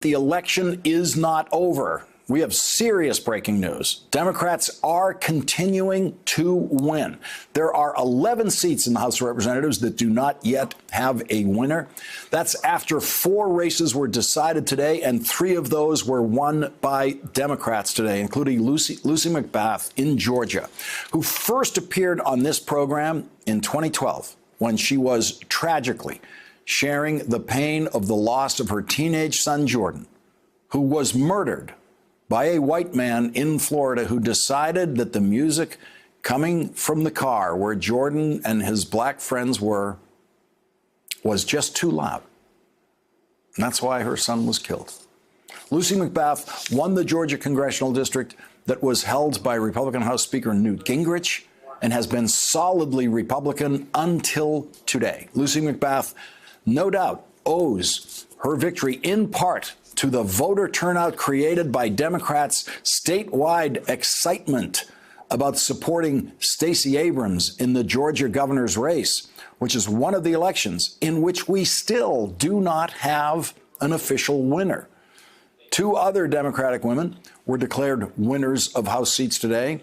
The election is not over. We have serious breaking news. Democrats are continuing to win. There are 11 seats in the House of Representatives that do not yet have a winner. That's after 4 races were decided today, and 3 of those were won by Democrats today, including Lucy McBath in Georgia, who first appeared on this program in 2012 when she was tragically sharing the pain of the loss of her teenage son, Jordan, who was murdered by a white man in Florida who decided that the music coming from the car where Jordan and his black friends were was just too loud. And that's why her son was killed. Lucy McBath won the Georgia congressional district that was held by Republican House Speaker Newt Gingrich and has been solidly Republican until today. Lucy McBath, no doubt, owes her victory in part to the voter turnout created by Democrats' statewide excitement about supporting Stacey Abrams in the Georgia governor's race, which is one of the elections in which we still do not have an official winner. 2 other Democratic women were declared winners of House seats today.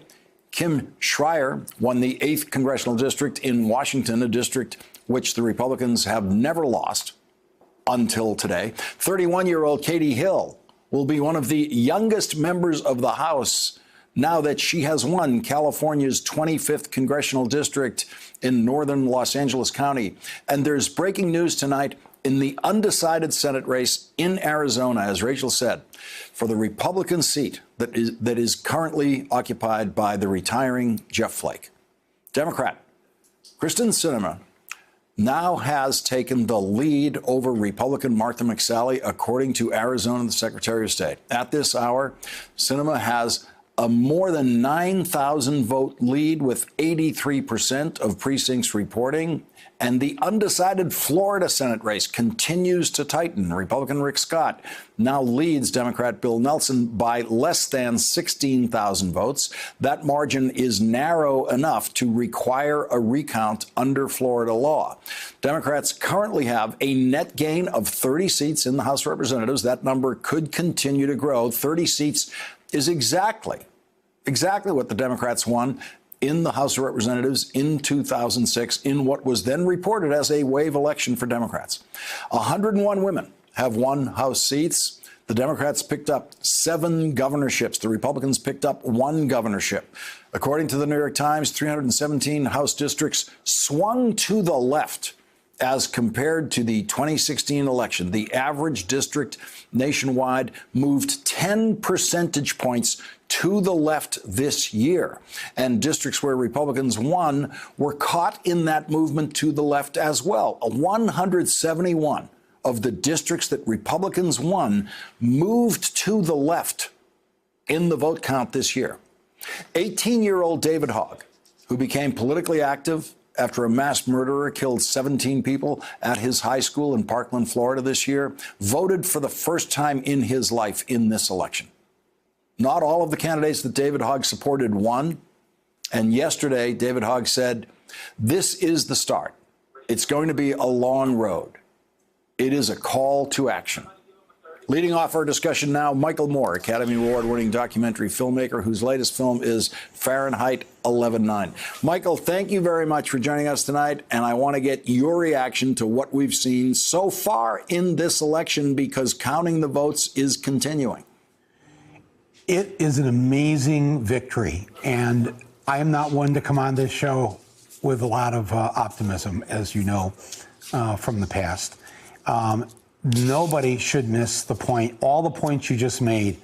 Kim Schreier won the 8th congressional district in Washington, a district which the Republicans have never lost until today. 31-year-old Katie Hill will be one of the youngest members of the House now that she has won California's 25th congressional district in northern Los Angeles County. And there's breaking news tonight in the undecided Senate race in Arizona, as Rachel said, for the Republican seat that is currently occupied by the retiring Jeff Flake. Democrat Kyrsten Sinema now has taken the lead over Republican Martha McSally, according to Arizona, the Secretary of State. At this hour, Sinema has a more than 9,000 vote lead with 83% of precincts reporting. And the undecided Florida Senate race continues to tighten. Republican Rick Scott now leads Democrat Bill Nelson by less than 16,000 votes. That margin is narrow enough to require a recount under Florida law. Democrats currently have a net gain of 30 seats in the House of Representatives. That number could continue to grow. 30 seats is exactly what the Democrats won in the House of Representatives in 2006 in what was then reported as a wave election for Democrats. 101 women have won House seats. The Democrats picked up 7 governorships. The Republicans picked up 1 governorship. According to the New York Times, 317 House districts swung to the left as compared to the 2016 election. The average district nationwide moved 10 percentage points to the left this year. And districts where Republicans won were caught in that movement to the left as well. 171 of the districts that Republicans won moved to the left in the vote count this year. 18-year-old David Hogg, who became politically active after a mass murderer killed 17 people at his high school in Parkland, Florida this year, voted for the first time in his life in this election. Not all of the candidates that David Hogg supported won. And yesterday, David Hogg said, "This is the start. It's going to be a long road. It is a call to action." Leading off our discussion now, Michael Moore, Academy Award-winning documentary filmmaker whose latest film is Fahrenheit 11/9. Michael, thank you very much for joining us tonight, and I want to get your reaction to what we've seen so far in this election because counting the votes is continuing. It is an amazing victory, and I am not one to come on this show with a lot of optimism, as you know, from the past. Nobody should miss the point. All the points you just made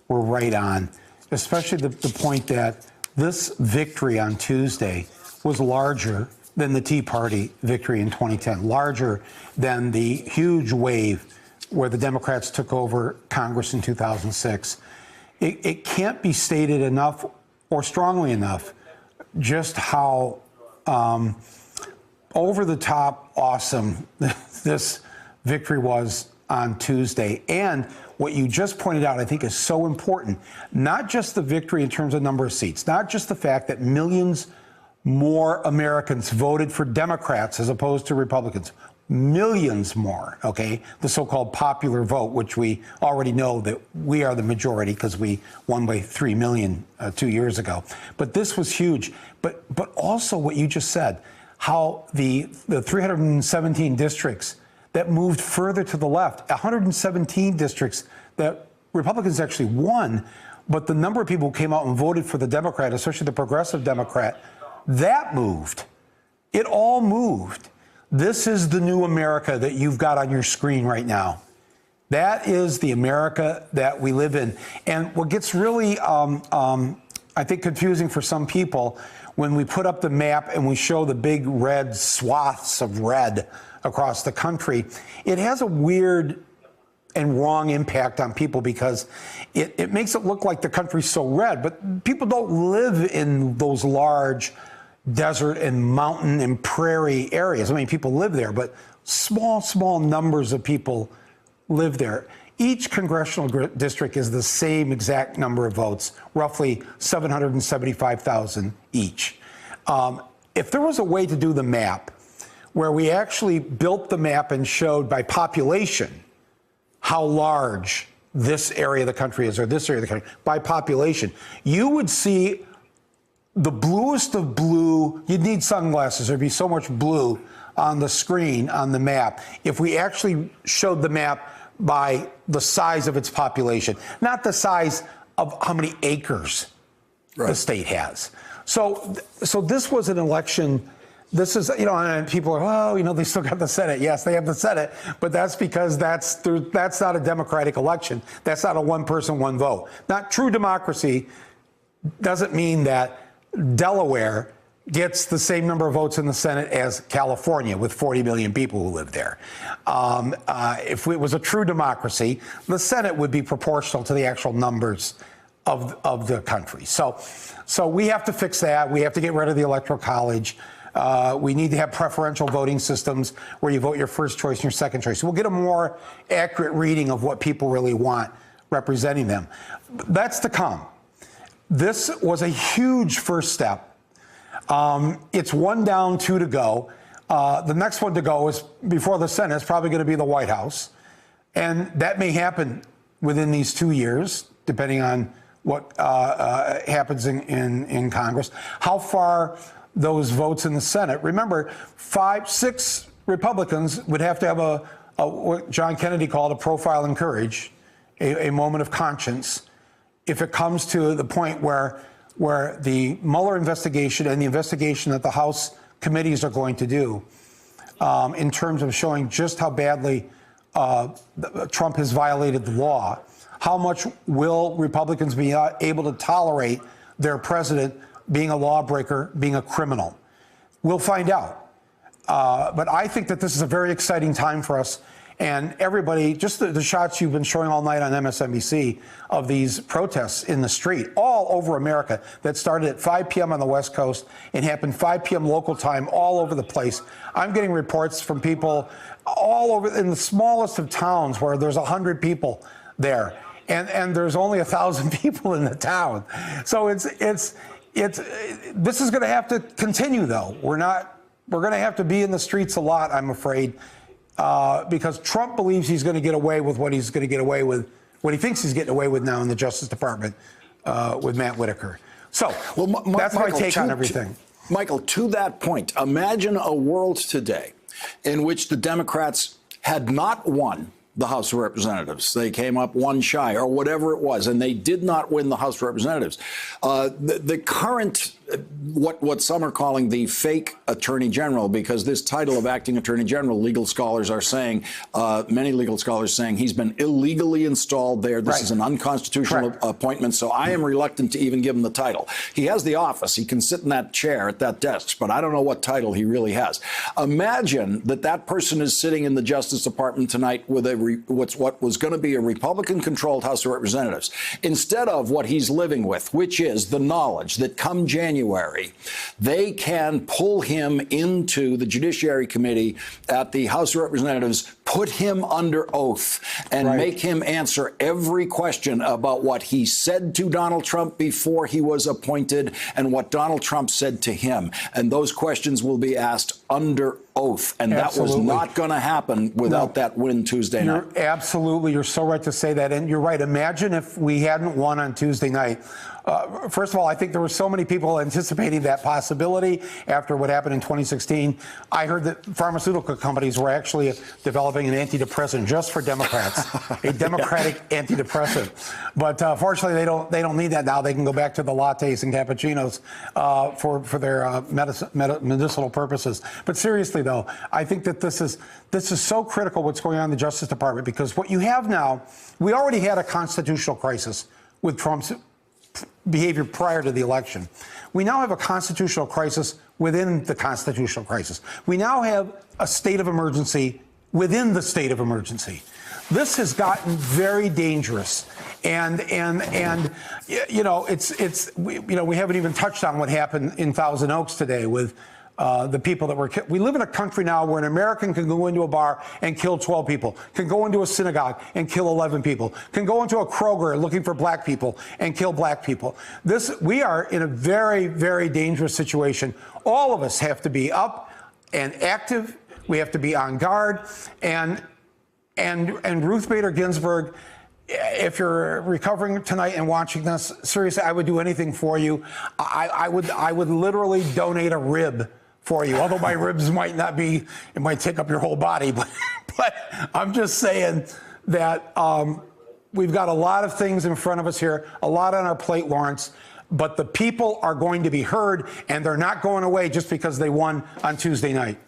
were right on, especially the point that this victory on Tuesday was larger than the Tea Party victory in 2010, larger than the huge wave where the Democrats took over Congress in 2006. It can't be stated enough or strongly enough just how over-the-top awesome this victory was on Tuesday. And what you just pointed out, I think, is so important. Not just the victory in terms of number of seats, not just the fact that millions more Americans voted for Democrats as opposed to Republicans, millions more, okay? The so-called popular vote, which we already know that we are the majority because we won by 3 million 2 years ago. But this was huge. But also what you just said, how the 317 districts that moved further to the left, 117 districts that Republicans actually won, but the number of people who came out and voted for the Democrat, especially the progressive Democrat, that moved. It all moved. This is the new America that you've got on your screen right now. That is the America that we live in. And what gets really, I think, confusing for some people when we put up the map and we show the big red swaths of red across the country, it has a weird and wrong impact on people because it makes it look like the country's so red, but people don't live in those large desert and mountain and prairie areas. I mean, people live there, but small numbers of people live there. Each congressional district is the same exact number of votes, roughly 775,000 each. If there was a way to do the map where we actually built the map and showed by population how large this area of the country is, or this area of the country, by population, you would see the bluest of blue. You'd need sunglasses. There'd be so much blue on the screen on the map if we actually showed the map by the size of its population, not the size of how many acres the state has. So this was an election. This is, and people are, they still got the Senate. Yes, they have the Senate, but that's because that's not a democratic election. That's not a one person, one vote. Not true democracy doesn't mean that Delaware gets the same number of votes in the Senate as California with 40 million people who live there. If it was a true democracy, the Senate would be proportional to the actual numbers of the country. So we have to fix that. We have to get rid of the Electoral College. We need to have preferential voting systems where you vote your first choice and your second choice. So we'll get a more accurate reading of what people really want representing them. That's to come. This was a huge first step. It's 1 down, 2 to go. The next one to go is before the Senate. It's probably going to be the White House. And that may happen within these 2 years, depending on what happens in Congress. How far those votes in the Senate. Remember, 5-6 Republicans would have to have a what John Kennedy called a profile in courage, a moment of conscience, if it comes to the point where the Mueller investigation and the investigation that the House committees are going to do in terms of showing just how badly Trump has violated the law, how much will Republicans be able to tolerate their president being a lawbreaker, being a criminal? We'll find out. But I think that this is a very exciting time for us. And everybody, just the shots you've been showing all night on MSNBC of these protests in the street all over America that started at 5 p.m. on the West Coast and happened 5 p.m. local time all over the place. I'm getting reports from people all over in the smallest of towns where there's 100 people there. And there's only 1,000 people in the town. So this is going to have to continue, though. We're going to have to be in the streets a lot, I'm afraid, because Trump believes he's going to get away with what he's going to get away with, what he thinks he's getting away with now in the Justice Department with Matt Whitaker. So that's my take on everything. Michael, to that point, imagine a world today in which the Democrats had not won the House of Representatives. They came up one shy or whatever it was, and they did not win the House of Representatives. The current, what some are calling the fake attorney general, because this title of acting attorney general, legal scholars are saying, many legal scholars saying he's been illegally installed there. This is an unconstitutional appointment. So I am reluctant to even give him the title. He has the office. He can sit in that chair at that desk, but I don't know what title he really has. Imagine that person is sitting in the Justice Department tonight with what was going to be a Republican-controlled House of Representatives, instead of what he's living with, which is the knowledge that come January, they can pull him into the Judiciary Committee at the House of Representatives, put him under oath, and make him answer every question about what he said to Donald Trump before he was appointed and what Donald Trump said to him. And those questions will be asked under oath, and that was Absolutely. not going to happen without that win Tuesday night. You're so right to say that, and you're right. Imagine if we hadn't won on Tuesday night. First of all, I think there were so many people anticipating that possibility after what happened in 2016. I heard that pharmaceutical companies were actually developing an antidepressant just for Democrats, a Democratic antidepressant. But fortunately, they don't need that now. They can go back to the lattes and cappuccinos for their medicinal purposes. But seriously, though, I think that this is so critical what's going on in the Justice Department, because what you have now, we already had a constitutional crisis with Trump's behavior prior to the election. We now have a constitutional crisis within the constitutional crisis. We now have a state of emergency within the state of emergency. This has gotten very dangerous, and you know, we haven't even touched on what happened in Thousand Oaks today with the people that were killed. We live in a country now where an American can go into a bar and kill 12 people, can go into a synagogue and kill 11 people, can go into a Kroger looking for black people and kill black people. We are in a very, very dangerous situation. All of us have to be up and active. We have to be on guard. And Ruth Bader Ginsburg, if you're recovering tonight and watching this, seriously, I would do anything for you. I would literally donate a rib for you, although my ribs might not be, it might take up your whole body, but I'm just saying that we've got a lot of things in front of us here, a lot on our plate, Lawrence, but the people are going to be heard, and they're not going away just because they won on Tuesday night.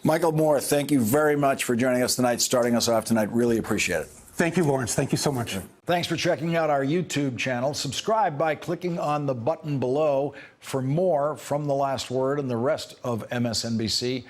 Michael Moore, thank you very much for joining us tonight, starting us off tonight. Really appreciate it. Thank you, Lawrence. Thank you so much. Thanks for checking out our YouTube channel. Subscribe by clicking on the button below for more from The Last Word and the rest of MSNBC.